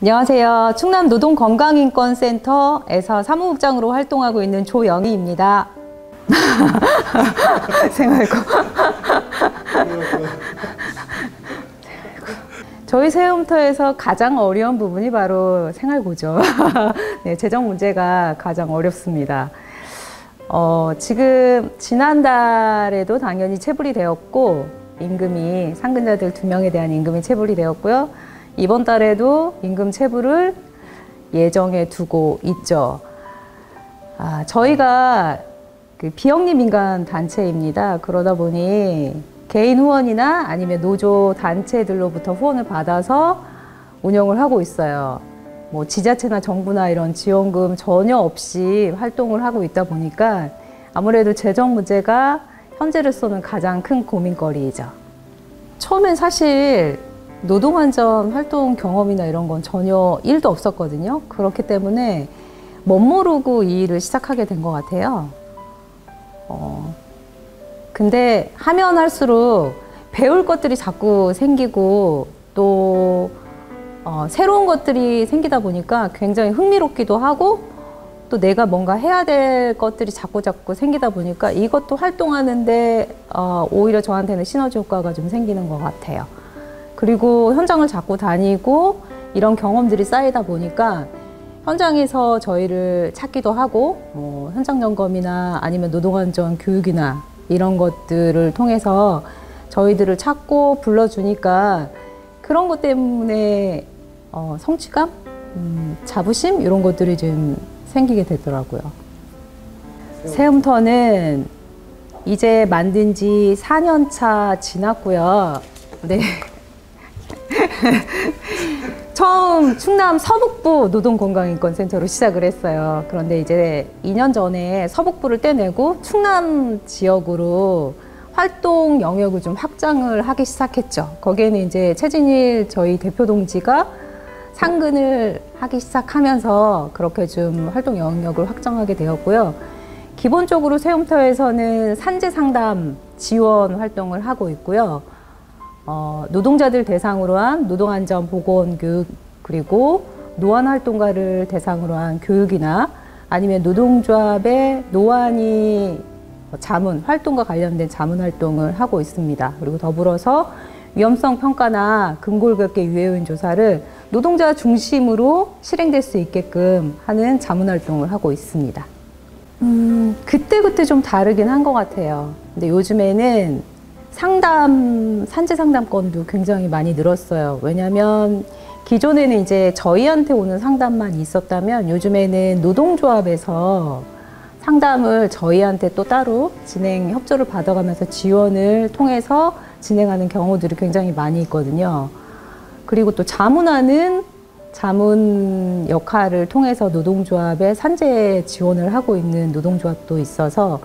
안녕하세요. 충남 노동건강인권센터에서 사무국장으로 활동하고 있는 조영희입니다. 생활고. 저희 세움터에서 가장 어려운 부분이 바로 생활고죠. 네, 재정 문제가 가장 어렵습니다. 지금 지난달에도 당연히 체불이 되었고, 임금이 상근자들 2명에 대한 임금이 체불이 되었고요. 이번 달에도 임금 체불을 예정해 두고 있죠. 저희가 비영리 민간 단체입니다. 그러다 보니 개인 후원이나 아니면 노조 단체들로부터 후원을 받아서 운영을 하고 있어요. 뭐 지자체나 정부나 이런 지원금 전혀 없이 활동을 하고 있다 보니까 아무래도 재정 문제가 현재로서는 가장 큰 고민거리이죠. 처음엔 사실 노동안전 활동 경험이나 이런 건 전혀 1도 없었거든요. 그렇기 때문에 멋모르고 이 일을 시작하게 된 것 같아요. 근데 하면 할수록 배울 것들이 자꾸 생기고 또 새로운 것들이 생기다 보니까 굉장히 흥미롭기도 하고 또 내가 뭔가 해야 될 것들이 자꾸 생기다 보니까 이것도 활동하는데 오히려 저한테는 시너지 효과가 좀 생기는 것 같아요. 그리고 현장을 자꾸 다니고 이런 경험들이 쌓이다 보니까 현장에서 저희를 찾기도 하고 뭐 현장 점검이나 아니면 노동안전 교육이나 이런 것들을 통해서 저희들을 찾고 불러주니까 그런 것 때문에 성취감, 자부심 이런 것들이 좀 생기게 되더라고요. 세움터는 이제 만든 지 4년 차 지났고요. 네. 처음 충남 서북부 노동건강인권센터로 시작을 했어요. 그런데 이제 2년 전에 서북부를 떼내고 충남 지역으로 활동 영역을 좀 확장을 하기 시작했죠. 거기에는 이제 최진일 저희 대표 동지가 상근을 하기 시작하면서 그렇게 좀 활동 영역을 확장하게 되었고요. 기본적으로 세움터에서는 산재 상담 지원 활동을 하고 있고요. 노동자들 대상으로 한 노동안전 보건 교육 그리고 노안활동가를 대상으로 한 교육이나 아니면 노동조합의 노안이 자문 활동과 관련된 자문 활동을 하고 있습니다. 그리고 더불어서 위험성 평가나 근골격계 유해요인 조사를 노동자 중심으로 실행될 수 있게끔 하는 자문 활동을 하고 있습니다. 그때그때 좀 다르긴 한 것 같아요. 근데 요즘에는 산재 상담 건도 굉장히 많이 늘었어요. 왜냐하면 기존에는 이제 저희한테 오는 상담만 있었다면 요즘에는 노동조합에서 상담을 저희한테 또 따로 협조를 받아가면서 지원을 통해서 진행하는 경우들이 굉장히 많이 있거든요. 그리고 또 자문 역할을 통해서 노동조합에 산재 지원을 하고 있는 노동조합도 있어서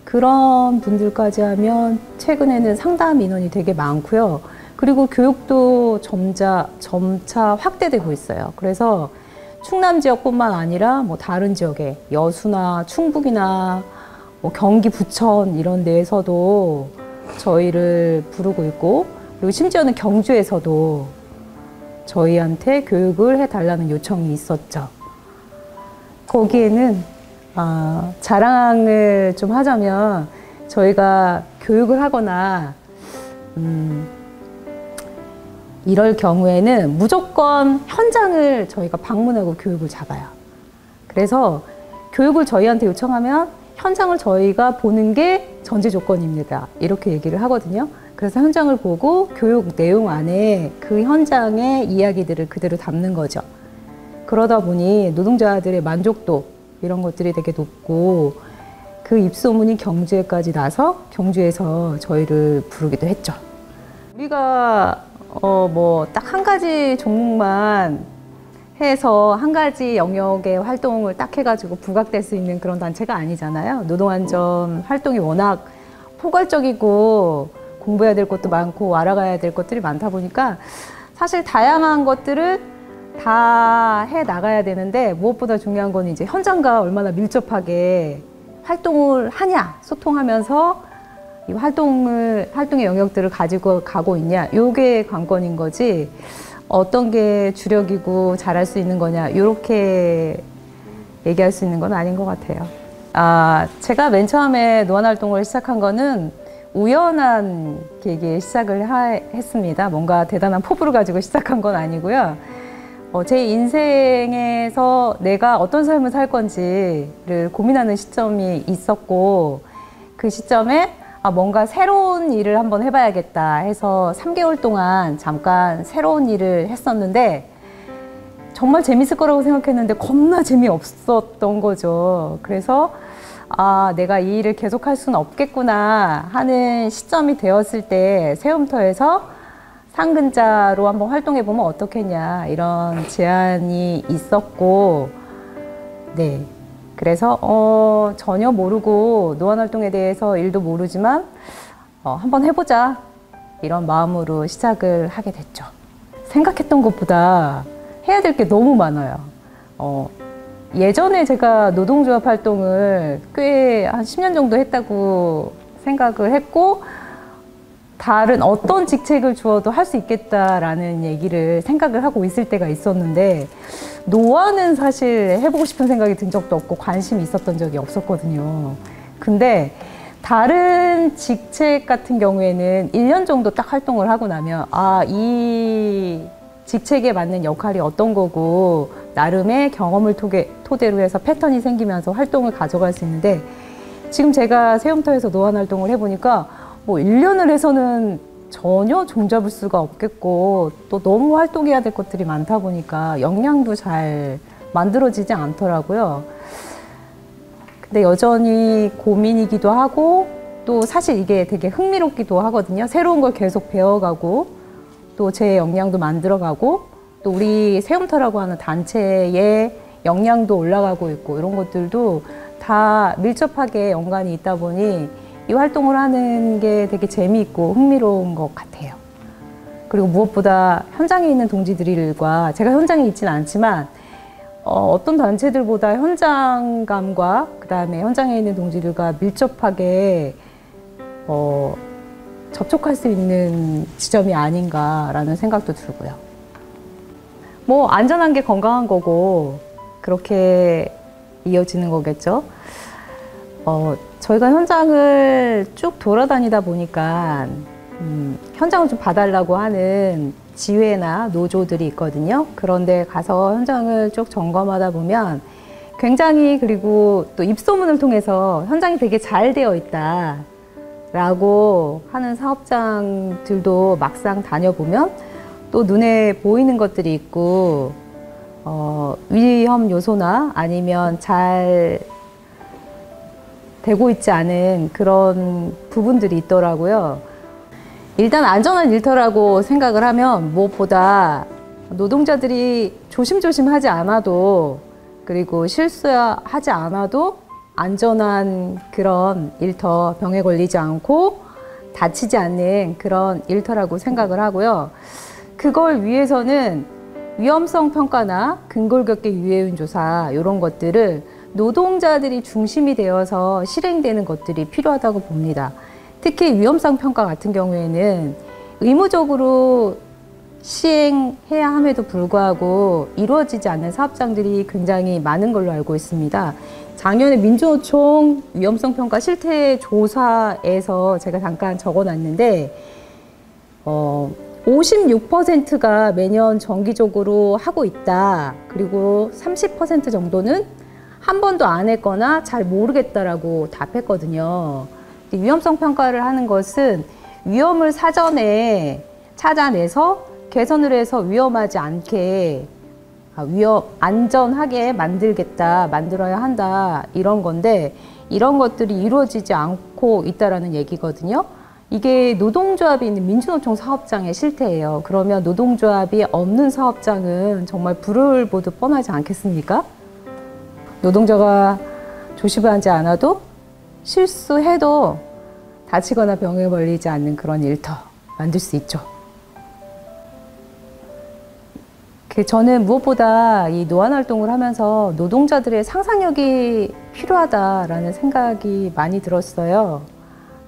그런 분들까지 하면 최근에는 상담 인원이 되게 많고요. 그리고 교육도 점차 확대되고 있어요. 그래서 충남 지역뿐만 아니라 뭐 다른 지역에 여수나 충북이나 뭐 경기 부천 이런 데에서도 저희를 부르고 있고 그리고 심지어는 경주에서도 저희한테 교육을 해달라는 요청이 있었죠. 거기에는 자랑을 좀 하자면 저희가 교육을 하거나 이럴 경우에는 무조건 현장을 저희가 방문하고 교육을 잡아요. 그래서 교육을 저희한테 요청하면 현장을 저희가 보는 게 전제 조건입니다. 이렇게 얘기를 하거든요. 그래서 현장을 보고 교육 내용 안에 그 현장의 이야기들을 그대로 담는 거죠. 그러다 보니 노동자들의 만족도 이런 것들이 되게 높고 그 입소문이 경주에까지 나서 경주에서 저희를 부르기도 했죠. 우리가 뭐 딱 한 가지 종목만 해서 한 가지 영역의 활동을 딱 해가지고 부각될 수 있는 그런 단체가 아니잖아요. 노동안전 활동이 워낙 포괄적이고 공부해야 될 것도 많고 알아가야 될 것들이 많다 보니까 사실 다양한 것들을 다 해 나가야 되는데 무엇보다 중요한 건 이제 현장과 얼마나 밀접하게 활동을 하냐, 소통하면서 이 활동의 영역들을 가지고 가고 있냐, 요게 관건인 거지. 어떤 게 주력이고 잘할 수 있는 거냐 이렇게 얘기할 수 있는 건 아닌 것 같아요. 제가 맨 처음에 노안 활동을 시작한 거는 우연한 계기에 시작을 했습니다. 뭔가 대단한 포부를 가지고 시작한 건 아니고요. 제 인생에서 내가 어떤 삶을 살 건지를 고민하는 시점이 있었고, 그 시점에 뭔가 새로운 일을 한번 해봐야겠다 해서 3개월 동안 잠깐 새로운 일을 했었는데 정말 재밌을 거라고 생각했는데 겁나 재미없었던 거죠. 그래서 내가 이 일을 계속할 수는 없겠구나 하는 시점이 되었을 때 세움터에서 상근자로 한번 활동해보면 어떻겠냐 이런 제안이 있었고, 네. 그래서 전혀 모르고 노안 활동에 대해서 일도 모르지만 한번 해보자 이런 마음으로 시작을 하게 됐죠. 생각했던 것보다 해야 될 게 너무 많아요. 예전에 제가 노동조합 활동을 꽤 한 10년 정도 했다고 생각을 했고, 다른 어떤 직책을 주어도 할 수 있겠다라는 얘기를 생각을 하고 있을 때가 있었는데, 노안은 사실 해보고 싶은 생각이 든 적도 없고 관심이 있었던 적이 없었거든요. 근데 다른 직책 같은 경우에는 1년 정도 딱 활동을 하고 나면 이 직책에 맞는 역할이 어떤 거고 나름의 경험을 토대로 해서 패턴이 생기면서 활동을 가져갈 수 있는데, 지금 제가 세움터에서 노안 활동을 해보니까 뭐 1년을 해서는 전혀 종잡을 수가 없겠고, 또 너무 활동해야 될 것들이 많다 보니까 역량도 잘 만들어지지 않더라고요. 근데 여전히 고민이기도 하고, 또 사실 이게 되게 흥미롭기도 하거든요. 새로운 걸 계속 배워가고, 또 제 역량도 만들어가고, 또 우리 세움터라고 하는 단체의 역량도 올라가고 있고, 이런 것들도 다 밀접하게 연관이 있다 보니 이 활동을 하는 게 되게 재미있고 흥미로운 것 같아요. 그리고 무엇보다 현장에 있는 동지들과, 제가 현장에 있지는 않지만 어떤 단체들보다 현장감과 그 다음에 현장에 있는 동지들과 밀접하게 접촉할 수 있는 지점이 아닌가라는 생각도 들고요. 뭐 안전한 게 건강한 거고 그렇게 이어지는 거겠죠. 저희가 현장을 쭉 돌아다니다 보니까 현장을 좀 봐달라고 하는 지회나 노조들이 있거든요. 그런데 가서 현장을 쭉 점검하다 보면 굉장히, 그리고 또 입소문을 통해서 현장이 되게 잘 되어 있다 라고 하는 사업장들도 막상 다녀보면 또 눈에 보이는 것들이 있고, 위험 요소나 아니면 잘 되고 있지 않은 그런 부분들이 있더라고요. 일단 안전한 일터라고 생각을 하면 무엇보다 노동자들이 조심조심 하지 않아도, 그리고 실수하지 않아도 안전한 그런 일터, 병에 걸리지 않고 다치지 않는 그런 일터라고 생각을 하고요. 그걸 위해서는 위험성 평가나 근골격계 유해운 조사 이런 것들을 노동자들이 중심이 되어서 실행되는 것들이 필요하다고 봅니다. 특히 위험성 평가 같은 경우에는 의무적으로 시행해야 함에도 불구하고 이루어지지 않는 사업장들이 굉장히 많은 걸로 알고 있습니다. 작년에 민주노총 위험성 평가 실태 조사에서 제가 잠깐 적어놨는데 56%가 매년 정기적으로 하고 있다. 그리고 30% 정도는 한 번도 안 했거나 잘 모르겠다라고 답했거든요. 위험성 평가를 하는 것은 위험을 사전에 찾아내서 개선을 해서 위험하지 않게, 안전하게 만들어야 한다, 이런 건데, 이런 것들이 이루어지지 않고 있다라는 얘기거든요. 이게 노동조합이 있는 민주노총 사업장의 실태예요. 그러면 노동조합이 없는 사업장은 정말 불을 보듯 뻔하지 않겠습니까? 노동자가 조심하지 않아도 실수해도 다치거나 병에 걸리지 않는 그런 일터 만들 수 있죠. 저는 무엇보다 이 노안 활동을 하면서 노동자들의 상상력이 필요하다라는 생각이 많이 들었어요.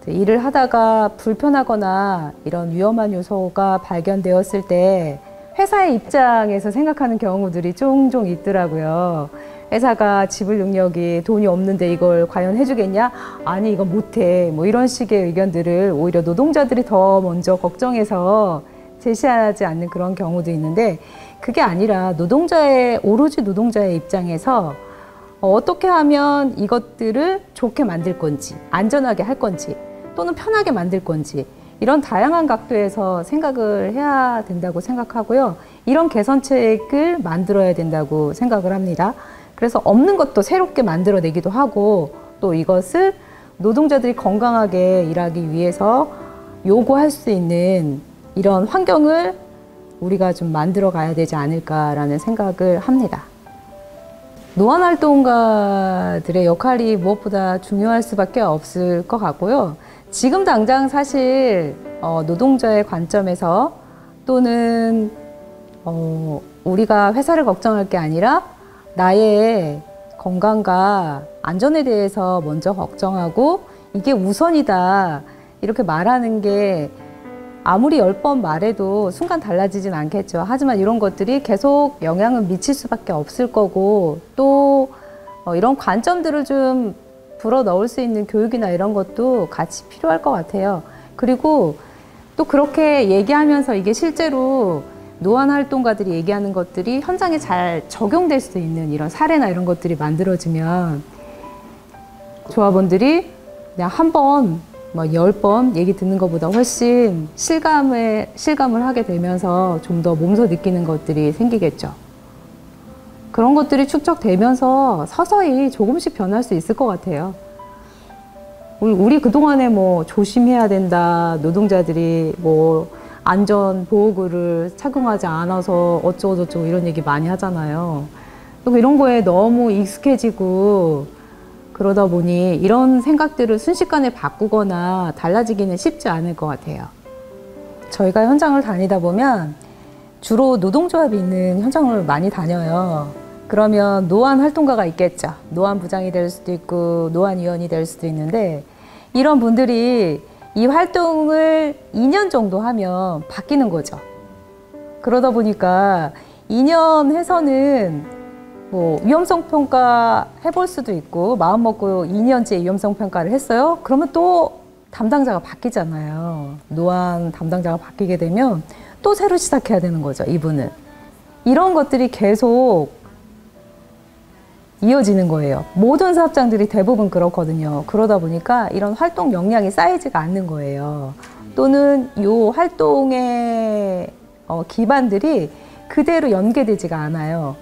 일을 하다가 불편하거나 이런 위험한 요소가 발견되었을 때 회사의 입장에서 생각하는 경우들이 종종 있더라고요. 회사가 지불 능력이 돈이 없는데 이걸 과연 해주겠냐? 아니, 이건 못해. 뭐 이런 식의 의견들을 오히려 노동자들이 더 먼저 걱정해서 제시하지 않는 그런 경우도 있는데, 그게 아니라 오로지 노동자의 입장에서 어떻게 하면 이것들을 좋게 만들 건지, 안전하게 할 건지, 또는 편하게 만들 건지, 이런 다양한 각도에서 생각을 해야 된다고 생각하고요. 이런 개선책을 만들어야 된다고 생각을 합니다. 그래서 없는 것도 새롭게 만들어내기도 하고, 또 이것을 노동자들이 건강하게 일하기 위해서 요구할 수 있는 이런 환경을 우리가 좀 만들어 가야 되지 않을까라는 생각을 합니다. 노안활동가들의 역할이 무엇보다 중요할 수밖에 없을 것 같고요. 지금 당장 사실 노동자의 관점에서, 또는 우리가 회사를 걱정할 게 아니라 나의 건강과 안전에 대해서 먼저 걱정하고 이게 우선이다 이렇게 말하는 게 아무리 10번 말해도 순간 달라지진 않겠죠. 하지만 이런 것들이 계속 영향을 미칠 수밖에 없을 거고, 또 이런 관점들을 좀 불어넣을 수 있는 교육이나 이런 것도 같이 필요할 것 같아요. 그리고 또 그렇게 얘기하면서 이게 실제로 노안 활동가들이 얘기하는 것들이 현장에 잘 적용될 수 있는 이런 사례나 이런 것들이 만들어지면 조합원들이 그냥 한 번, 10번 얘기 듣는 것보다 훨씬 실감을 하게 되면서 좀 더 몸소 느끼는 것들이 생기겠죠. 그런 것들이 축적되면서 서서히 조금씩 변할 수 있을 것 같아요. 우리 그동안에 조심해야 된다, 노동자들이 안전보호구를 착용하지 않아서 어쩌고저쩌고 이런 얘기 많이 하잖아요. 이런 거에 너무 익숙해지고 그러다 보니 이런 생각들을 순식간에 바꾸거나 달라지기는 쉽지 않을 것 같아요. 저희가 현장을 다니다 보면 주로 노동조합이 있는 현장을 많이 다녀요. 그러면 노안 활동가가 있겠죠. 노안 부장이 될 수도 있고 노안위원이 될 수도 있는데, 이런 분들이 이 활동을 2년 정도 하면 바뀌는 거죠. 그러다 보니까 2년 해서는 위험성 평가 해볼 수도 있고, 마음 먹고 2년째 위험성 평가를 했어요. 그러면 또 담당자가 바뀌잖아요. 노안 담당자가 바뀌게 되면 또 새로 시작해야 되는 거죠, 이분은. 이런 것들이 계속 이어지는 거예요. 모든 사업장들이 대부분 그렇거든요. 그러다 보니까 이런 활동 역량이 쌓이지가 않는 거예요. 또는 이 활동의 기반들이 그대로 연계되지가 않아요.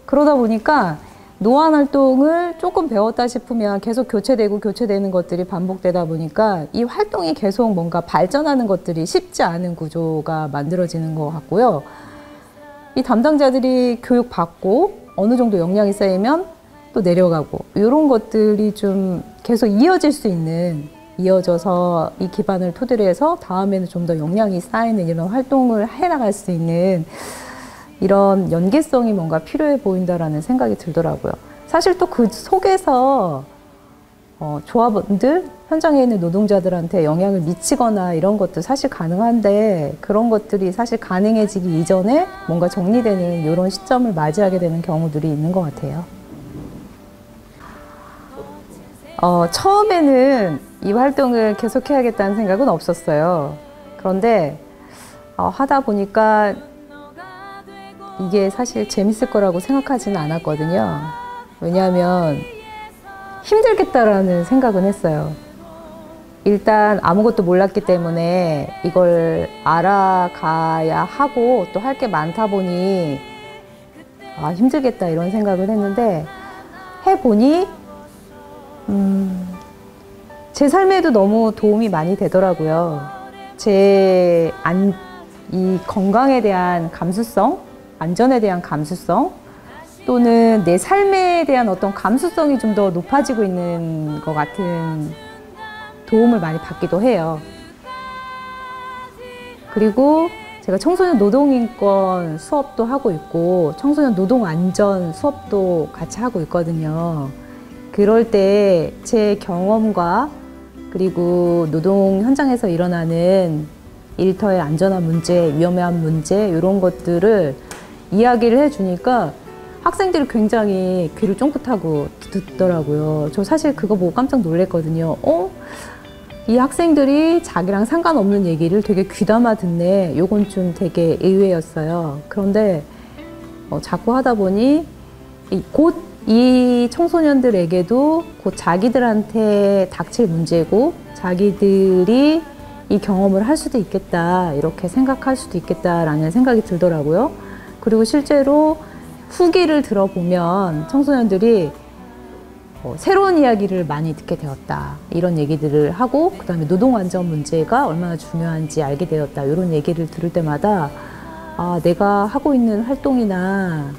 그러다 보니까 노안 활동을 조금 배웠다 싶으면 계속 교체되는 것들이 반복되다 보니까 이 활동이 계속 뭔가 발전하는 것들이 쉽지 않은 구조가 만들어지는 것 같고요. 이 담당자들이 교육받고 어느 정도 역량이 쌓이면 또 내려가고, 이런 것들이 좀 계속 이어져서 이 기반을 토대로 해서 다음에는 좀 더 역량이 쌓이는 이런 활동을 해나갈 수 있는 이런 연계성이 뭔가 필요해 보인다라는 생각이 들더라고요. 사실 또 그 속에서 조합원들, 현장에 있는 노동자들한테 영향을 미치거나 이런 것도 사실 가능한데, 그런 것들이 사실 가능해지기 이전에 뭔가 정리되는 이런 시점을 맞이하게 되는 경우들이 있는 것 같아요. 처음에는 이 활동을 계속해야겠다는 생각은 없었어요. 그런데 하다 보니까 이게 사실 재밌을 거라고 생각하지는 않았거든요. 왜냐하면 힘들겠다라는 생각은 했어요. 일단 아무것도 몰랐기 때문에 이걸 알아가야 하고 또 할 게 많다 보니 힘들겠다 이런 생각을 했는데, 해보니 제 삶에도 너무 도움이 많이 되더라고요. 이 건강에 대한 감수성, 안전에 대한 감수성, 또는 내 삶에 대한 어떤 감수성이 좀 더 높아지고 있는 것 같은 도움을 많이 받기도 해요. 그리고 제가 청소년 노동인권 수업도 하고 있고 청소년 노동안전 수업도 같이 하고 있거든요. 그럴 때 제 경험과 그리고 노동 현장에서 일어나는 일터의 안전한 문제, 위험한 문제 이런 것들을 이야기를 해주니까 학생들이 굉장히 귀를 쫑긋하고 듣더라고요. 저 사실 그거 보고 깜짝 놀랐거든요. 이 학생들이 자기랑 상관없는 얘기를 되게 귀담아 듣네. 요건 좀 되게 의외였어요. 그런데 자꾸 하다 보니 곧 이 청소년들에게도 곧 자기들한테 닥칠 문제고 자기들이 이 경험을 할 수도 있겠다, 이렇게 생각할 수도 있겠다라는 생각이 들더라고요. 그리고 실제로 후기를 들어보면 청소년들이 새로운 이야기를 많이 듣게 되었다, 이런 얘기들을 하고, 그 다음에 노동안전 문제가 얼마나 중요한지 알게 되었다, 이런 얘기를 들을 때마다 내가 하고 있는 활동이나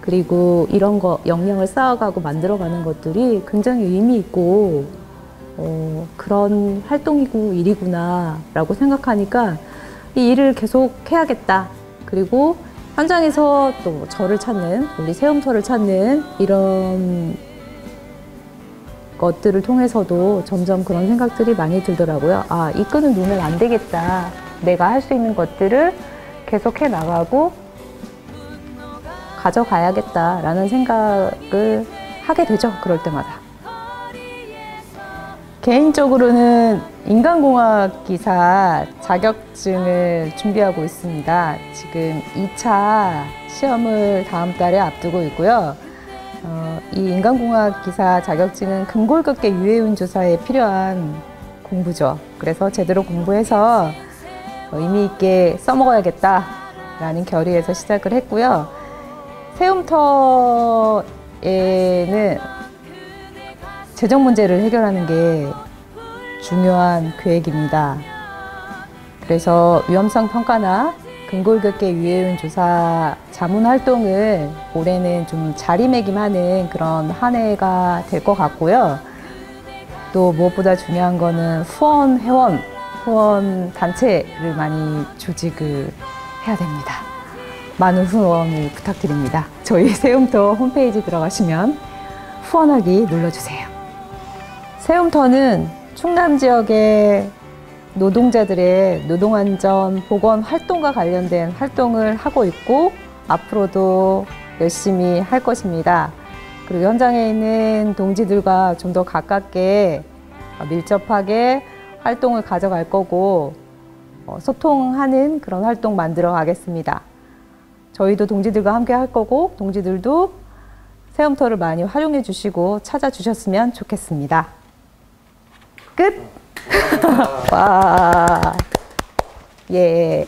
그리고 이런 거 역량을 쌓아가고 만들어가는 것들이 굉장히 의미 있고 그런 활동이고 일이구나 라고 생각하니까 이 일을 계속 해야겠다. 그리고 현장에서 또 저를 찾는, 우리 세움터를 찾는 이런 것들을 통해서도 점점 그런 생각들이 많이 들더라고요. 이 끈을 놓으면 안 되겠다. 내가 할 수 있는 것들을 계속해 나가고 가져가야겠다라는 생각을 하게 되죠. 그럴 때마다. 개인적으로는 인간공학 기사 자격증을 준비하고 있습니다. 지금 2차 시험을 다음 달에 앞두고 있고요. 이 인간공학 기사 자격증은 근골격계 유해운 조사에 필요한 공부죠. 그래서 제대로 공부해서 의미 있게 써먹어야겠다라는 결의에서 시작을 했고요. 세움터에는 재정 문제를 해결하는 게 중요한 계획입니다. 그래서 위험성 평가나 근골격계 유해운 조사 자문 활동을 올해는 좀 자리매김하는 그런 한 해가 될 것 같고요. 또 무엇보다 중요한 거는 후원 단체를 많이 조직을 해야 됩니다. 많은 후원을 부탁드립니다. 저희 세움터 홈페이지 들어가시면 후원하기 눌러주세요. 세움터는 충남 지역의 노동자들의 노동안전 보건 활동과 관련된 활동을 하고 있고 앞으로도 열심히 할 것입니다. 그리고 현장에 있는 동지들과 좀 더 가깝게 밀접하게 활동을 가져갈 거고 소통하는 그런 활동 만들어 가겠습니다. 저희도 동지들과 함께 할 거고 동지들도 세움터를 많이 활용해 주시고 찾아주셨으면 좋겠습니다. 끝! 와, 예.